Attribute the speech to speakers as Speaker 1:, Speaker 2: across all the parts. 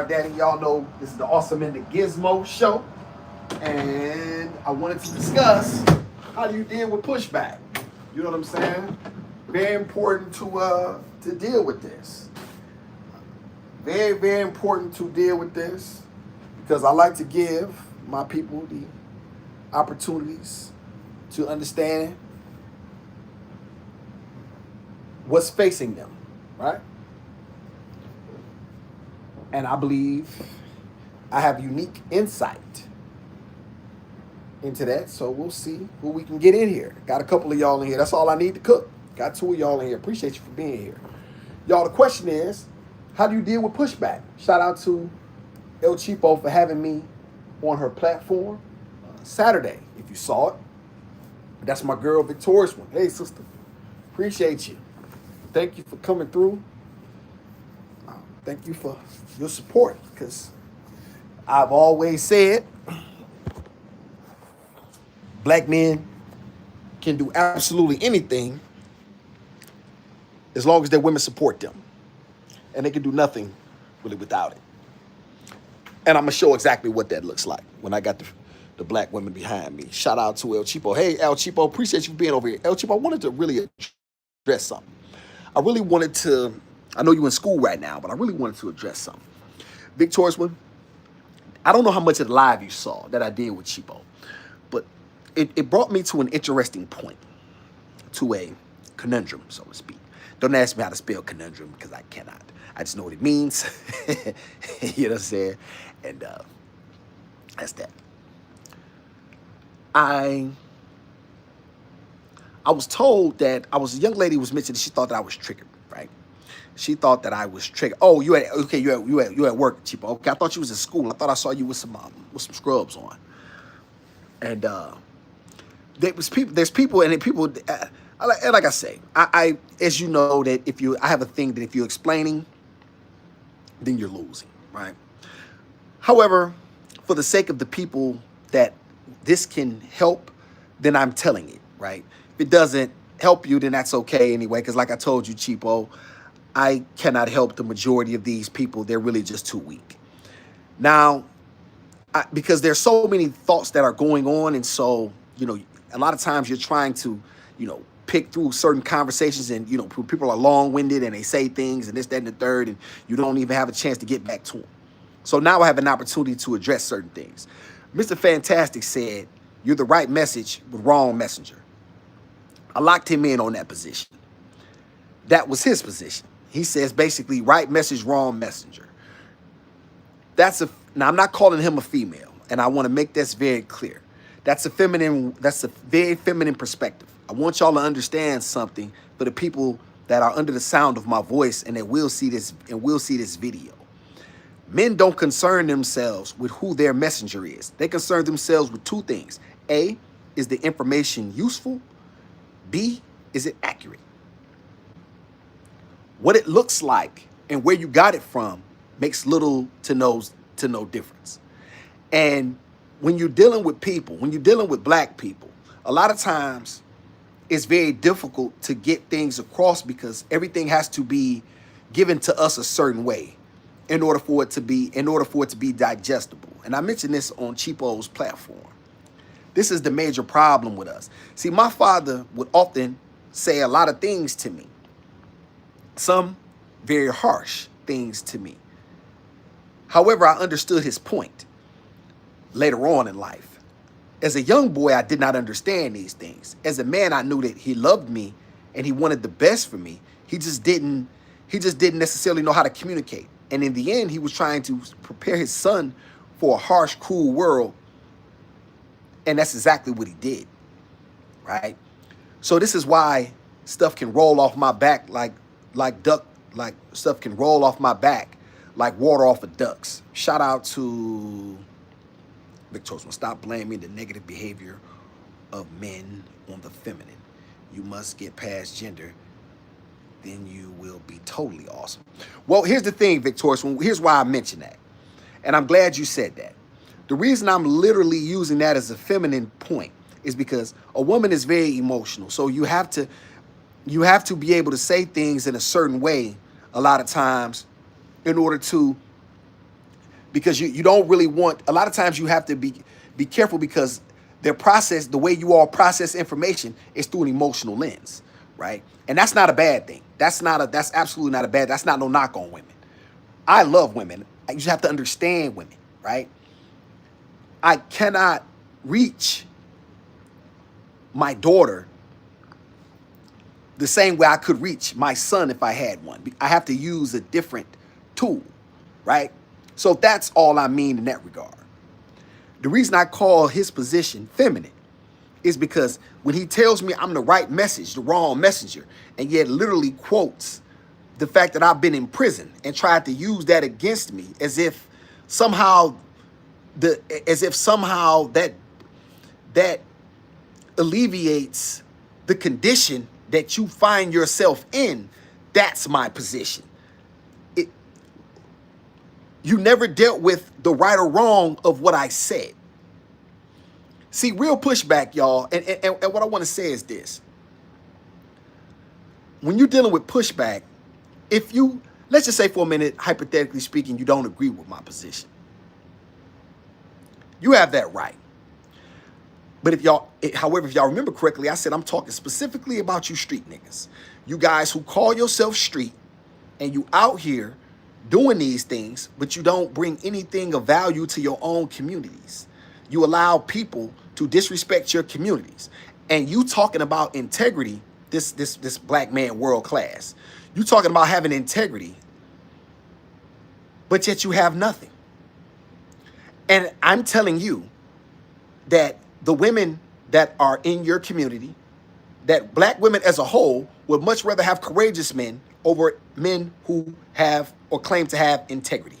Speaker 1: Daddy. Y'all know this is the Awesum and the Gizmo Show. And I wanted to discuss how do you deal with pushback. You know what I'm saying? Very important to deal with this. Very, very important to deal with this because I like to give my people the opportunities to understand what's facing them, right? And I believe I have unique insight into that. So we'll see who we can get in here. Got a couple of y'all in here. That's all I need to cook. Got two of y'all in here. Appreciate you for being here. Y'all, the question is, how do you deal with pushback? Shout out to El Cheapo for having me on her platform Saturday. If you saw it, that's my girl, Victorious One. Hey, sister. Appreciate you. Thank you for coming through. Thank you for your support because I've always said black men can do absolutely anything as long as their women support them. And they can do nothing really without it. And I'm going to show exactly what that looks like when I got the black women behind me. Shout out to El Cheapo. Hey, El Cheapo, appreciate you being over here. El Cheapo, I wanted to really address something. I really wanted to, I know you're in school right now, but I really wanted to address something. Victorious One, I don't know how much of the live you saw that I did with Cheapo, but it brought me to an interesting point, to a conundrum, so to speak. Don't ask me how to spell conundrum because I cannot. I just know what it means. You know what I'm saying? And that's that. I was told that a young lady was mentioning she thought that I was triggered, right? She thought that I was triggered. Oh, you at work, Cheapo. Okay, I thought you was in school. I thought I saw you with some scrubs on. And there's people, and people. Like I say, I as you know that I have a thing that if you're explaining, then you're losing, right? However, for the sake of the people that this can help, then I'm telling it, right? If it doesn't help you, then that's okay anyway, because like I told you, Cheapo, I cannot help the majority of these people. They're really just too weak. Now, because there's so many thoughts that are going on, and so, a lot of times you're trying to, pick through certain conversations, and, people are long-winded and they say things and this, that, and the third, and you don't even have a chance to get back to them. So now I have an opportunity to address certain things. Mr. Fantastic said, you're the right message, but wrong messenger. I locked him in on that position. That was his position. He says basically right message, wrong messenger. Now I'm not calling him a female, and I want to make this very clear. That's a very feminine perspective. I want y'all to understand something for the people that are under the sound of my voice and that will see this video. Men don't concern themselves with who their messenger is. They concern themselves with two things. A, is the information useful? B, is it accurate? What it looks like and where you got it from makes little to no difference. And when you're dealing with people, when you're dealing with black people, a lot of times it's very difficult to get things across because everything has to be given to us a certain way in order for it to be digestible. And I mentioned this on Cheapo's platform. This is the major problem with us. See, my father would often say a lot of things to me. Some very harsh things to me. However, I understood his point later on in life. As a young boy, I did not understand these things. As a man, I knew that he loved me and he wanted the best for me. He just didn't necessarily know how to communicate. And in the end, he was trying to prepare his son for a harsh, cruel world. And that's exactly what he did, right? So this is why stuff can roll off my back like stuff can roll off my back like water off of ducks. Shout out to Victorious One. Stop blaming the negative behavior of men on the feminine. You must get past gender, then you will be totally awesome. Well, here's the thing, Victorious One. Here's why I mentioned that. And I'm glad you said that. The reason I'm literally using that as a feminine point is because a woman is very emotional. So you have to be able to say things in a certain way a lot of times in order to because you don't really want, a lot of times you have to be careful because their process, the way you all process information is through an emotional lens, right? And that's not a bad thing. That's absolutely not a bad, that's not no knock on women. I love women. You just have to understand women, right? I cannot reach my daughter the same way I could reach my son if I had one. I have to use a different tool, right? So that's all I mean in that regard. The reason I call his position feminine is because when he tells me I'm the right message, the wrong messenger, and yet literally quotes the fact that I've been in prison and tried to use that against me as if somehow that alleviates the condition that you find yourself in. That's my position. You never dealt with the right or wrong of what I said. See, real pushback, y'all, and what I want to say is this. When you're dealing with pushback, if you, let's just say for a minute, hypothetically speaking, you don't agree with my position. You have that right. But however, if y'all remember correctly, I said I'm talking specifically about you street niggas. You guys who call yourself street and you out here doing these things, but you don't bring anything of value to your own communities. You allow people to disrespect your communities. And you talking about integrity, this black man world class. You talking about having integrity, but yet you have nothing. And I'm telling you that the women that are in your community, that black women as a whole would much rather have courageous men over men who have or claim to have integrity.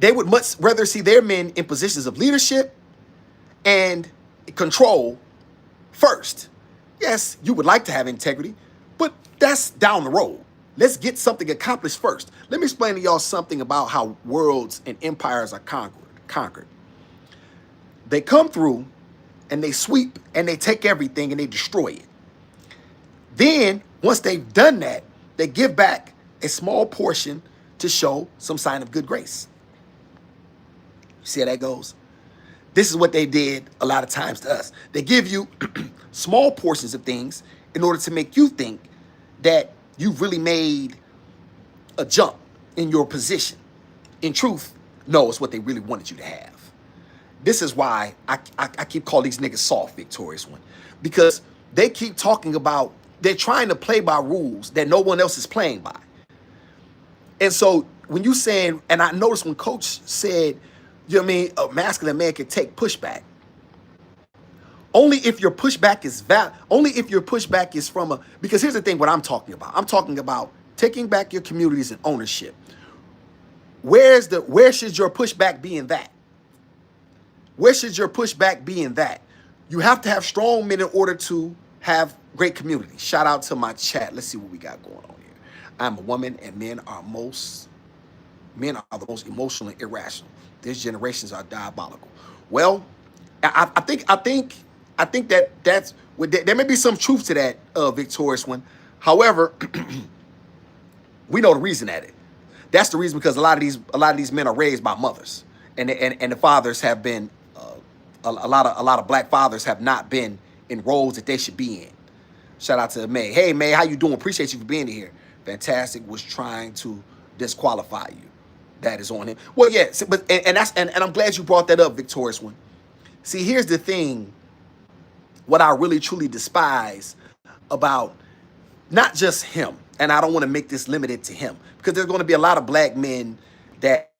Speaker 1: They would much rather see their men in positions of leadership and control first. Yes, you would like to have integrity, but that's down the road. Let's get something accomplished first. Let me explain to y'all something about how worlds and empires are conquered. They come through and they sweep and they take everything and they destroy it. Then, once they've done that, they give back a small portion to show some sign of good grace. You see how that goes? This is what they did a lot of times to us. They give you small portions of things in order to make you think that you've really made a jump in your position. In truth, no, it's what they really wanted you to have. This is why I keep calling these niggas soft, Victorious One. Because they keep talking about, they're trying to play by rules that no one else is playing by. And so when you saying, and I noticed when Coach said, you know what I mean, a masculine man can take pushback. Only if your pushback is only if your pushback is from because here's the thing, what I'm talking about. I'm talking about taking back your communities and ownership. Where should your pushback be in that? Where should your pushback be in that? You have to have strong men in order to have great communities. Shout out to my chat. Let's see what we got going on here. I'm a woman and men are the most emotional and irrational. These generations are diabolical. Well, I think that's there may be some truth to that, Victorious One. However, we know the reason at it. That's the reason because a lot of these men are raised by mothers, and the fathers have been a lot of black fathers have not been in roles that they should be in. Shout out to May. Hey May, how you doing? Appreciate you for being here. Fantastic. Was trying to disqualify you. That is on him. Well, yeah, but and I'm glad you brought that up, Victorious One. See, here's the thing. What I really truly despise about not just him, and I don't want to make this limited to him, because there's going to be a lot of black men that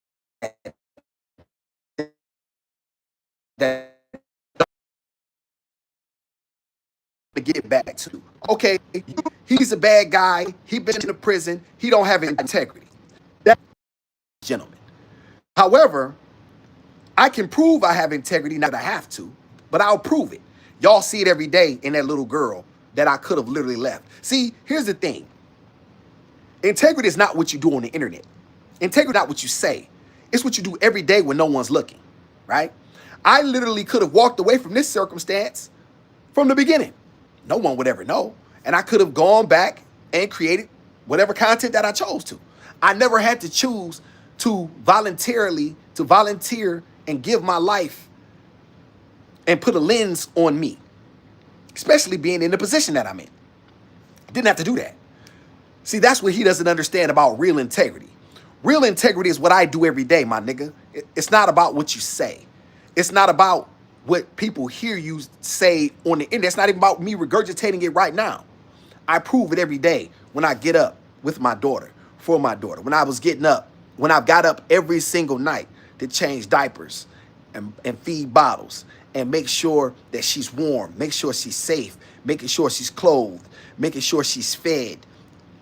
Speaker 1: to get back to. Okay, he's a bad guy. He been in the prison. He don't have integrity. That gentleman. However, I can prove I have integrity, not that I have to, but I'll prove it. Y'all see it every day in that little girl that I could have literally left. See, here's the thing. Integrity is not what you do on the internet. Integrity is not what you say. It's what you do every day when no one's looking, right? I literally could have walked away from this circumstance from the beginning. No one would ever know. And I could have gone back and created whatever content that I chose to. I never had to choose to volunteer and give my life and put a lens on me, especially being in the position that I'm in. Didn't have to do that. See, that's what he doesn't understand about real integrity. Real integrity is what I do every day, my nigga. It's not about what you say. It's not about what people hear you say on the internet. It's not even about me regurgitating it right now. I prove it every day when I get up with my daughter, for my daughter. When I've got up every single night to change diapers and feed bottles and make sure that she's warm, make sure she's safe, making sure she's clothed, making sure she's fed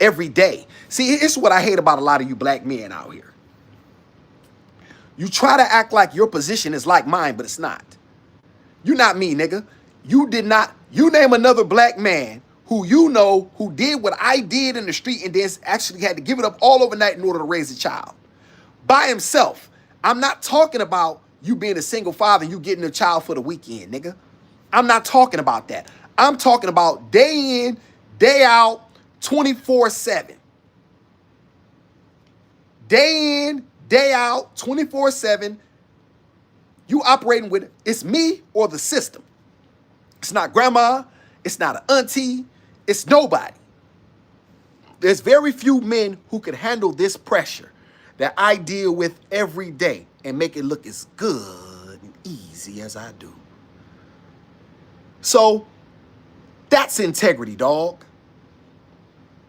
Speaker 1: every day. See, it's what I hate about a lot of you black men out here. You try to act like your position is like mine, but it's not. You're not me, nigga. You name another black man who you know who did what I did in the street and then actually had to give it up all overnight in order to raise a child by himself. I'm not talking about you being a single father and you getting a child for the weekend, nigga. I'm not talking about that. I'm talking about day in, day out, 24/7. Day in, day out, 24/7. You operating with it's me or the system. It's not grandma. It's not an auntie. It's nobody. There's very few men who can handle this pressure that I deal with every day and make it look as good and easy as I do. So that's integrity, dog.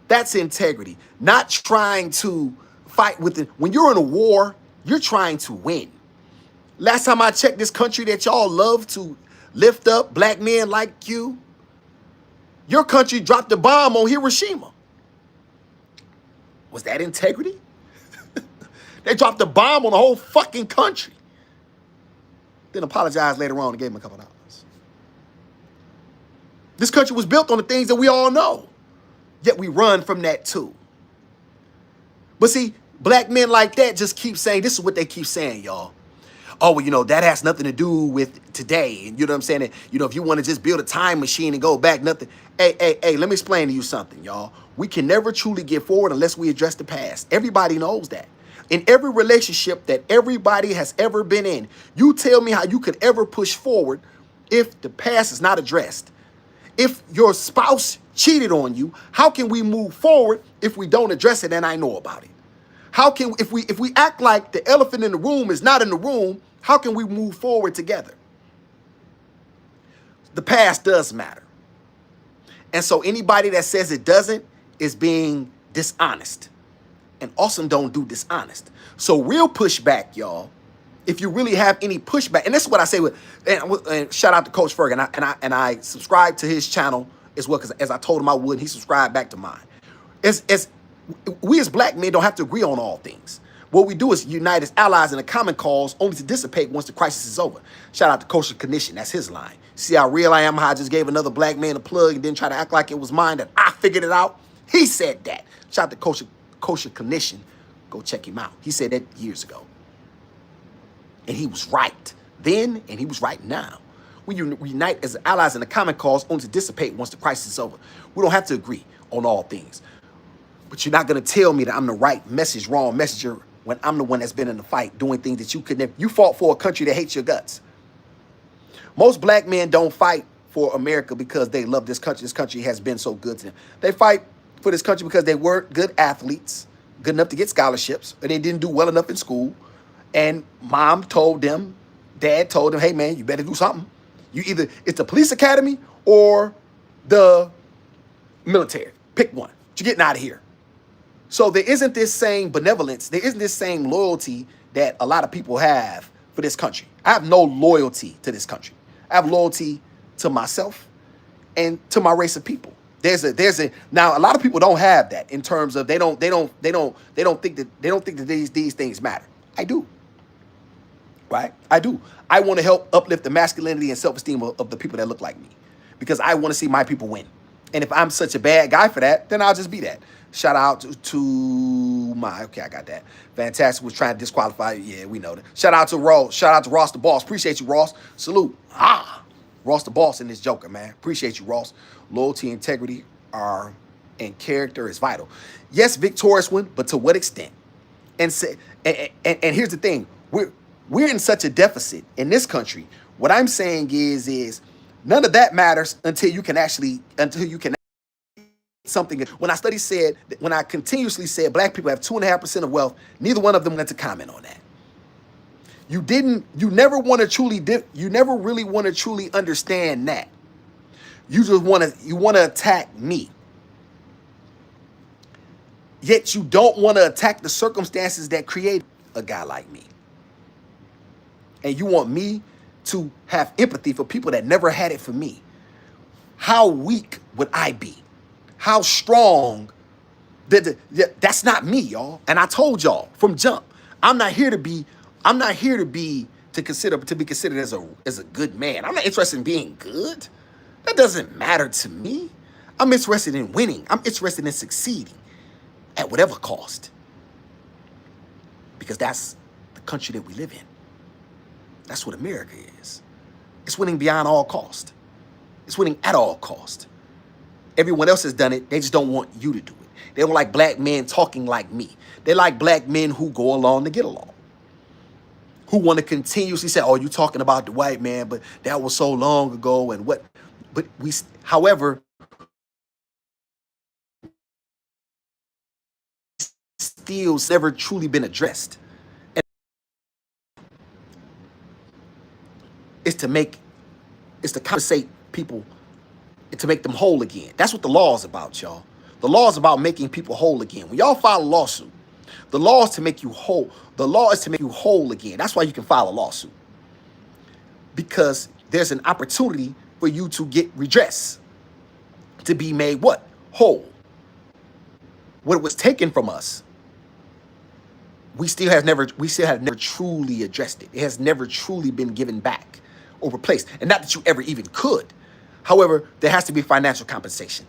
Speaker 1: That's integrity. Not trying to fight with it. When you're in a war, you're trying to win. Last time I checked, this country that y'all love to lift up, black men like you, your country dropped a bomb on Hiroshima. Was that integrity? They dropped a bomb on the whole fucking country. Then apologized later on and gave him a couple dollars. This country was built on the things that we all know. Yet we run from that too. But see, black men like that just keep saying, this is what they keep saying, y'all. Oh, well, you know, that has nothing to do with today. And you know what I'm saying? And, you know, if you want to just build a time machine and go back, nothing. Hey, let me explain to you something, y'all. We can never truly get forward unless we address the past. Everybody knows that. In every relationship that everybody has ever been in, you tell me how you could ever push forward if the past is not addressed. If your spouse cheated on you, how can we move forward if we don't address it and I know about it? How can, if we act like the elephant in the room is not in the room, how can we move forward together? The past does matter. And so anybody that says it doesn't is being dishonest. And Awesum don't do dishonest. So real pushback, y'all, if you really have any pushback, and this is what I say with, and shout out to Coach Ferg, and I subscribe to his channel as well, because as I told him I would, he subscribed back to mine. We as black men don't have to agree on all things. What we do is unite as allies in a common cause only to dissipate once the crisis is over. Shout out to Kosher Condition. That's his line. See how real I am, how I just gave another black man a plug and didn't try to act like it was mine, that I figured it out. He said that. Shout out to Kosher Condition. Go check him out. He said that years ago. And he was right then, and he was right now. We unite as allies in a common cause only to dissipate once the crisis is over. We don't have to agree on all things. But you're not going to tell me that I'm the right message, wrong messenger, when I'm the one that's been in the fight, doing things that you could never. You fought for a country that hates your guts. Most black men don't fight for America because they love this country. This country has been so good to them. They fight for this country because they weren't good athletes, good enough to get scholarships, or they didn't do well enough in school. And mom told them, dad told them, hey, man, you better do something. You either, it's the police academy or the military. Pick one. You're getting out of here. So there isn't this same benevolence. There isn't this same loyalty that a lot of people have for this country. I have no loyalty to this country. I have loyalty to myself and to my race of people. Now a lot of people don't have that in terms of they don't think that these things matter. I do. Right? I do. I want to help uplift the masculinity and self-esteem of the people that look like me, because I want to see my people win. And if I'm such a bad guy for that, then I'll just be that. Shout out to my, okay, I got that. Fantastic was trying to disqualify. Yeah, we know that. Shout out to Ross. Shout out to Ross the Boss. Appreciate you, Ross. Salute. Ross the Boss in this joker, man. Appreciate you, Ross. Loyalty, integrity and character is vital. Yes, victorious one, but to what extent? and say, and here's the thing, we're in such a deficit in this country. What I'm saying is none of that matters until you can something. When I study said, when I continuously said black people have 2.5% of wealth, neither one of them went to comment on that. You never want to truly, you never really want to truly understand that. You want to attack me. Yet you don't want to attack the circumstances that create a guy like me. And you want me to have empathy for people that never had it for me. How weak would I be? How strong? That's not me, y'all. And I told y'all from jump, I'm not here to be to be considered as a good man. I'm not interested in being good. That doesn't matter to me. I'm interested in winning. I'm interested in succeeding at whatever cost. Because that's the country that we live in. That's what America is. It's winning beyond all cost. It's winning at all cost. Everyone else has done it. They just don't want you to do it. They don't like black men talking like me. They like black men who go along to get along. Who want to continuously say, oh, you talking about the white man, but that was so long ago and what. But however, still never truly been addressed. And it's to compensate people and to make them whole again. That's what the law is about, y'all. The law is about making people whole again. When y'all file a lawsuit, the law is to make you whole. The law is to make you whole again. That's why you can file a lawsuit. Because there's an opportunity for you to get redress. To be made what? Whole. What was taken from us, we still have never truly addressed it. It has never truly been given back or replaced. And not that you ever even could. However, there has to be financial compensation.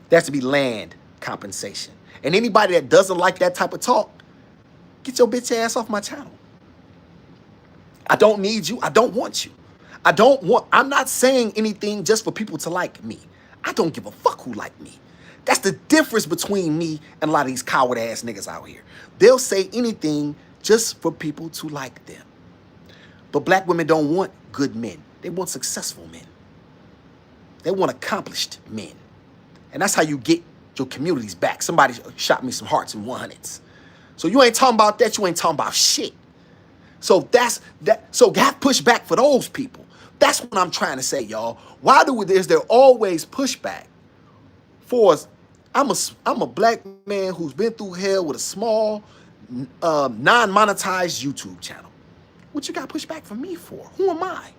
Speaker 1: There has to be land compensation. And anybody that doesn't like that type of talk, get your bitch ass off my channel. I don't need you. I don't want you. I'm not saying anything just for people to like me. I don't give a fuck who like me. That's the difference between me and a lot of these coward ass niggas out here. They'll say anything just for people to like them. But black women don't want good men. They want successful men. They want accomplished men. And that's how you get your communities back. Somebody shot me some hearts and 100s. So you ain't talking about that. You ain't talking about shit. So that's that. So have pushback for those people. That's what I'm trying to say, y'all. Why is there always pushback for us? I'm a black man who's been through hell with a small, non-monetized YouTube channel. What you got pushback for me for? Who am I?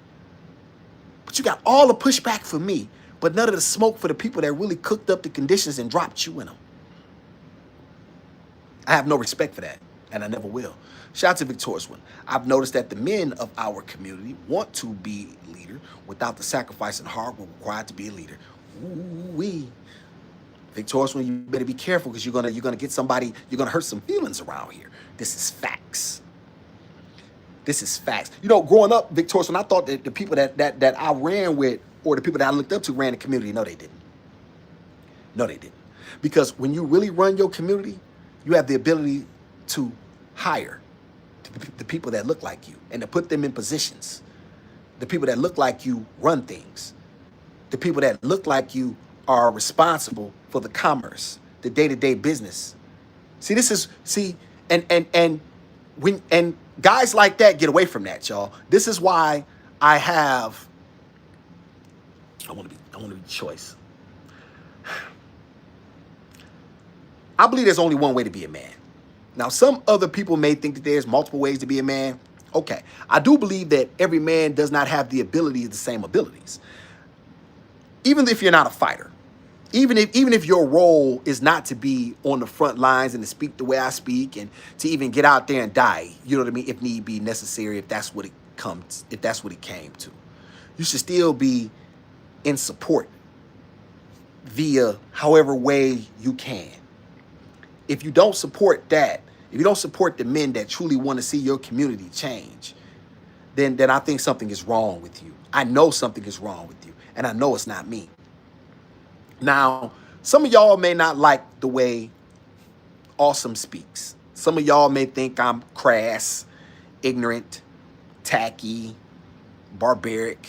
Speaker 1: But you got all the pushback for me, but none of the smoke for the people that really cooked up the conditions and dropped you in them. I have no respect for that, and I never will. Shout out to Victorious One. I've noticed that the men of our community want to be a leader without the sacrifice and hard work required to be a leader. Ooh-wee. Victorious One, you better be careful because you're gonna get somebody, you're gonna hurt some feelings around here. This is facts. This is facts. You know, growing up, Victorious One, I thought that the people that I ran with or the people that I looked up to ran the community. No, they didn't. No, they didn't. Because when you really run your community, you have the ability to hire the people that look like you and to put them in positions. The people that look like you run things. The people that look like you are responsible for the commerce, the day-to-day business. And guys like that get away from that, y'all. This is why I want to be choice. I believe there's only one way to be a man. Now, some other people may think that there's multiple ways to be a man. Okay. I do believe that every man does not have the same abilities. Even if you're not a fighter, even if your role is not to be on the front lines and to speak the way I speak and to even get out there and die, you know what I mean? If need be necessary, if that's what it came to, you should still be in support via however way you can. If you don't support that, if you don't support the men that truly want to see your community change, then I think something is wrong with you. I know something is wrong with you, and I know it's not me. Now, some of y'all may not like the way Awesum speaks. Some of y'all may think I'm crass, ignorant, tacky, barbaric.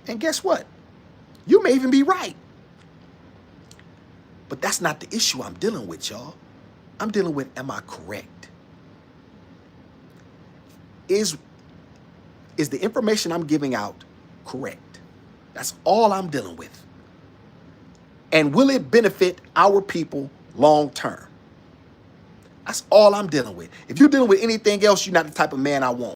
Speaker 1: And guess what? You may even be right. But that's not the issue I'm dealing with, y'all. I'm dealing with, am I correct? Is the information I'm giving out correct? That's all I'm dealing with. And will it benefit our people long term? That's all I'm dealing with. If you're dealing with anything else, you're not the type of man I want.